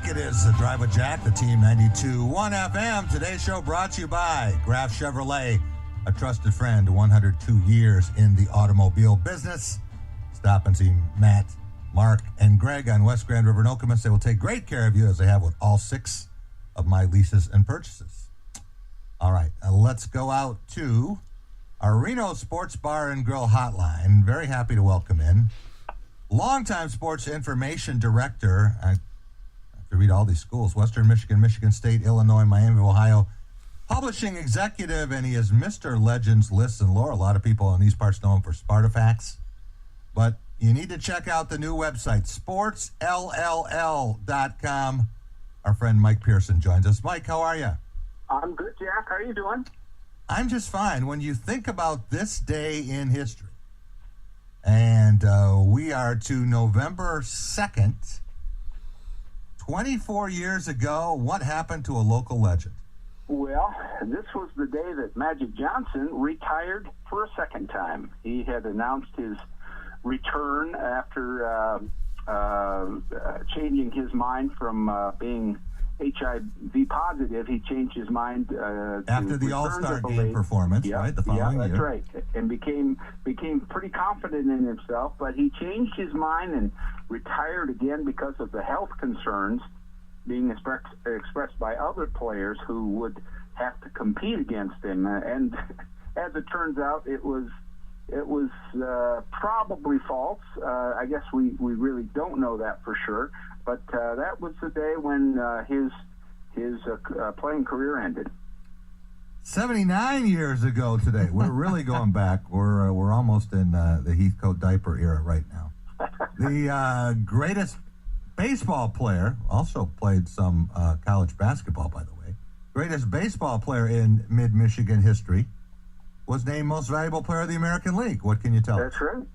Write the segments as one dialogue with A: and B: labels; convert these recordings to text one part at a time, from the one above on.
A: back. It is the Drive with Jack, the Team 92.1 FM. Today's show brought to you by Graf Chevrolet, a trusted friend, 102 years in the automobile business. Stop and see Matt, Mark, and Greg on West Grand River in Okemos. They will take great care of you as they have with all 6 of my leases and purchases. All right, let's go out to our Reno Sports Bar and Grill hotline. Very happy to welcome in longtime sports information director. I have to read all these schools: Western Michigan, Michigan State, Illinois, Miami, Ohio. Publishing executive, and he is Mr. Legends, Lists, and Lore. A lot of people in these parts know him for Spartafacts. But you need to check out the new website, SportsLLL.com. Our friend Mike Pearson joins us. Mike, how are you?
B: I'm good, Jack. How are you doing?
A: I'm just fine. When you think about this day in history, and we are to November 2nd, 24 years ago, what happened to a local legend?
B: Well, this was the day that Magic Johnson retired for a second time. He had announced his return after changing his mind from being HIV positive. He changed his mind
A: after the All-Star Game performance, right? The following year.
B: That's right, and became pretty confident in himself. But he changed his mind and retired again because of the health concerns being expressed by other players who would have to compete against him. And as it turns out, it was probably false. I guess we really don't know that for sure. But that was the day when his playing career ended.
A: 79 years ago today. We're really going back. We're almost in the Heathcote diaper era right now. The greatest baseball player, also played some college basketball, by the way. Greatest baseball player in mid-Michigan history was named Most Valuable Player of the American League. What can you tell us?
B: That's right.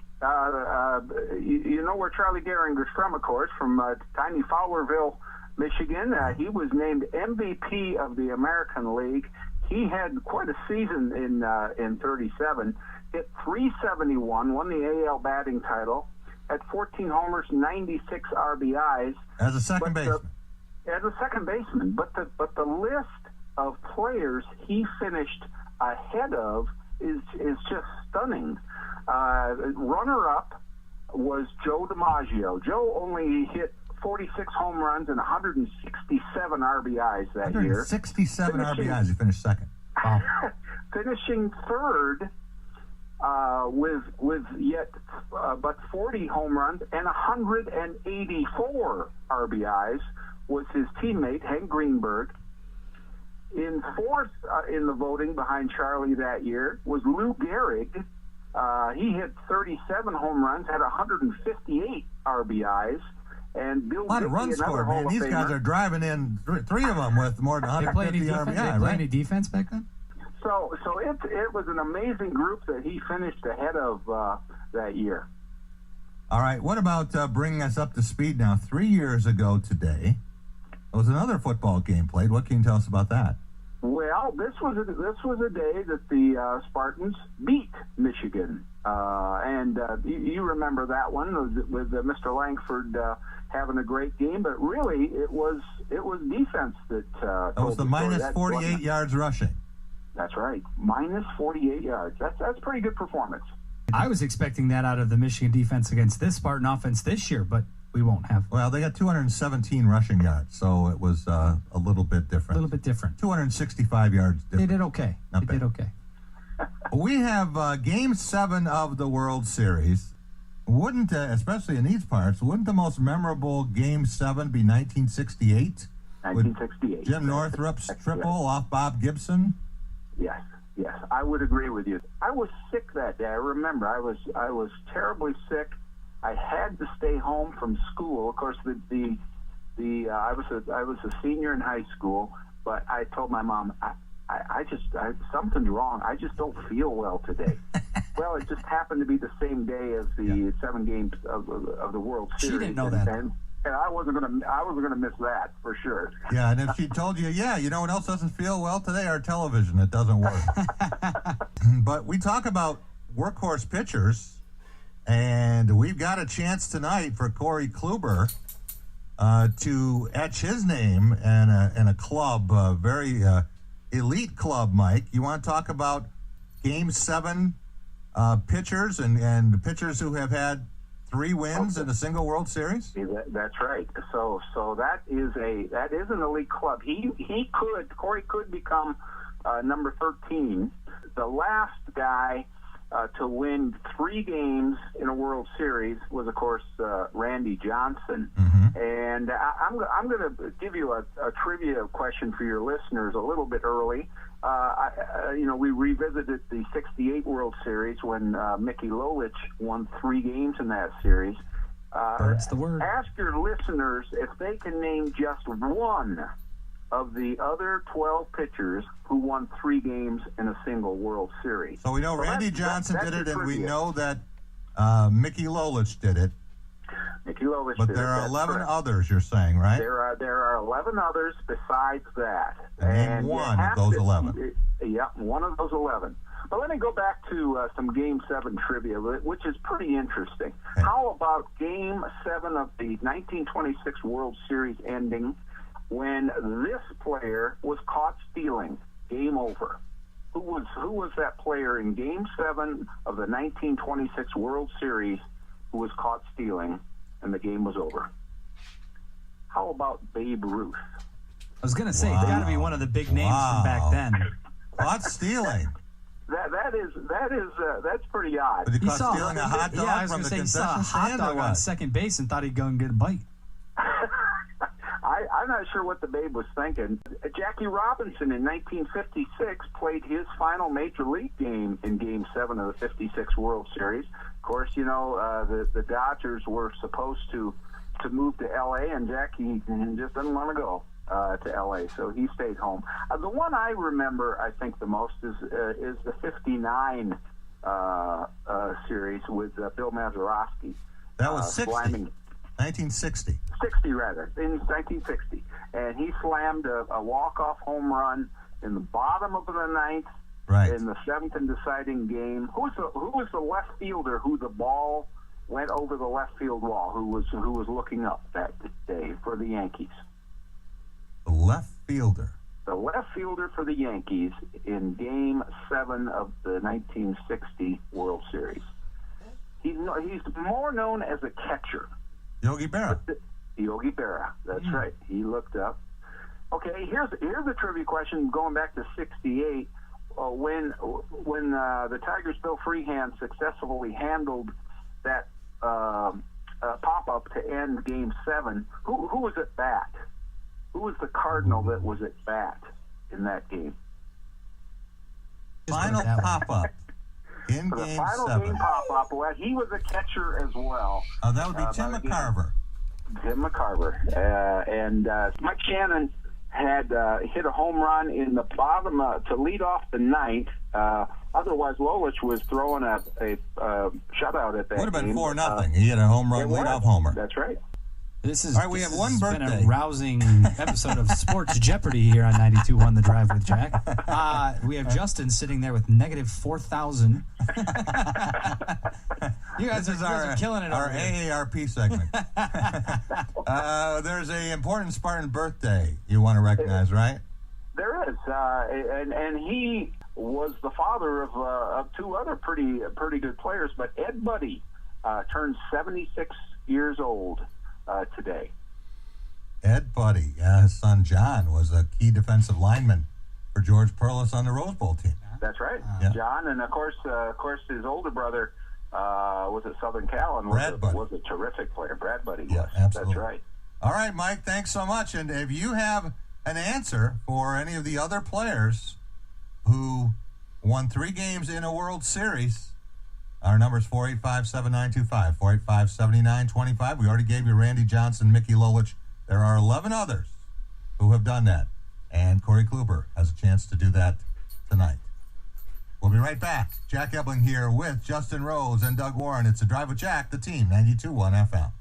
B: You know where Charlie Gehringer's from, of course, from tiny Fowlerville, Michigan. He was named MVP of the American League. He had quite a season in 37. Hit .371, won the AL batting title, had 14 homers, 96 RBIs.
A: As a second baseman.
B: But the list of players he finished ahead of is just stunning. Runner-up was Joe DiMaggio. Joe only hit 46 home runs and 167 RBIs that year.
A: 167 RBIs. He finished second. Wow.
B: Finishing third with yet but 40 home runs and 184 RBIs was his teammate Hank Greenberg. In fourth in the voting behind Charlie that year was Lou Gehrig. He hit 37 home runs, had 158 RBIs, and Bill
A: a lot of runs scored, man. These guys are driving in 3 of them with more than 150 RBI,
C: right? Did they play any defense back then?
B: So it was an amazing group that he finished ahead of that year.
A: All right, what about bringing us up to speed now? 3 years ago today, there was another football game played. What can you tell us about that?
B: Well, this was a day that the Spartans beat Michigan, and you remember that one with Mr. Langford having a great game. But really, it was defense that.
A: That was the minus 48 yards rushing.
B: That's right, minus 48 yards. That's pretty good performance.
C: I was expecting that out of the Michigan defense against this Spartan offense this year, but we won't have.
A: Well, they got 217 rushing yards, so it was a little bit different. 265 yards different.
C: They did okay. They did okay.
A: We have Game 7 of the World Series. Wouldn't, especially in these parts, wouldn't the most memorable Game 7 be 1968?
B: 1968.
A: Jim Northrup's triple off Bob Gibson?
B: Yes, I would agree with you. I was sick that day. I remember I was terribly sick. I had to stay home from school. Of course, I was a senior in high school, but I told my mom, something's wrong. I just don't feel well today. Well, it just happened to be the same day as the 7 games of the World Series.
C: She didn't know that.
B: And I wasn't gonna miss that for sure.
A: Yeah, and if she told you, you know what else doesn't feel well today? Our television. It doesn't work. But we talk about workhorse pitchers, and we've got a chance tonight for Corey Kluber to etch his name in a club, a very elite club, Mike. You want to talk about Game 7 pitchers and pitchers who have had 3 wins in a single World Series?
B: That's right. So that is an elite club. Corey could become number 13. The last guy to win 3 games in a World Series was, of course, Randy Johnson.
A: Mm-hmm.
B: And I'm going to give you a trivia question for your listeners a little bit early. We revisited the '68 World Series when Mickey Lolich won 3 games in that series.
C: That's the word.
B: Ask your listeners if they can name just one of the other 12 pitchers who won 3 games in a single World Series.
A: So we know Randy Johnson did it, and we know that Mickey Lolich did it.
B: Mickey Lolich
A: but
B: did it.
A: But there are 11
B: correct.
A: others, you're saying, right?
B: There are 11 others besides that.
A: And name one of those 11.
B: Yeah, one of those 11. But let me go back to some Game 7 trivia, which is pretty interesting.
A: Okay.
B: How about Game 7 of the 1926 World Series ending when this player was caught stealing? Game over. Who was that player in Game 7 of the 1926 World Series who was caught stealing and the game was over? How about Babe Ruth?
C: I was going to say, it's got to be one of the big names from back then.
A: Caught stealing.
B: That's pretty odd.
A: But he caught stealing a hot dog from the concession stand.
C: He saw a hot dog on second base and thought he'd go and get a bite.
B: I'm not sure what the Babe was thinking. Jackie Robinson in 1956 played his final major league game in Game 7 of the '56 World Series. Of course, the Dodgers were supposed to move to L.A., and Jackie just didn't want to go to L.A., so he stayed home. The one I remember, I think, the most is the '59 series with Bill Mazeroski.
A: That was 1960.
B: 60, rather, in 1960. And he slammed a walk-off home run in the bottom of the 9th,
A: right,
B: in the 7th and deciding game. Who was the left fielder who the ball went over the left field wall, who was looking up that day for the Yankees?
A: The left fielder.
B: The left fielder for the Yankees in Game 7 of the 1960 World Series. He's more known as a catcher.
A: Yogi Berra.
B: Yogi Berra, that's right. He looked up. Okay, here's a trivia question going back to '68. When the Tigers' Bill Freehand successfully handled that pop-up to end Game 7, who was at bat? Who was the Cardinal that was at bat in that game?
A: Final pop-up. In
B: For the
A: Game
B: final
A: 7.
B: game pop-up, well, he was a catcher as well.
A: That would be Tim McCarver.
B: Tim McCarver. And Mike Shannon had hit a home run in the bottom to lead off the 9th. Otherwise, Lolich was throwing a shutout at that game.
A: Would have been 4-0. He had a home run leadoff homer.
B: That's right.
C: This is
A: all right. We have one birthday.
C: Been a rousing episode of Sports Jeopardy here on 92.1 The Drive with Jack. We have Justin sitting there with negative 4,000. You guys are killing it.
A: Our AARP segment. There's a important Spartan birthday you want to recognize, right?
B: There is, and he was the father of 2 other pretty good players. But Ed Buddy turned 76 years old today.
A: Ed Buddy, his son John was a key defensive lineman for George Perlis on the Rose Bowl team.
B: That's right, John, and of course his older brother was at Southern Cal and was a terrific player. Brad Buddy,
A: yeah, absolutely.
B: That's right.
A: All right, Mike, thanks so much. And if you have an answer for any of the other players who won 3 games in a World Series, our number is 485-7925, 485-7925. We already gave you Randy Johnson, Mickey Lolich. There are 11 others who have done that, and Corey Kluber has a chance to do that tonight. We'll be right back. Jack Ebling here with Justin Rose and Doug Warren. It's a Drive with Jack, the team, 92.1 FM.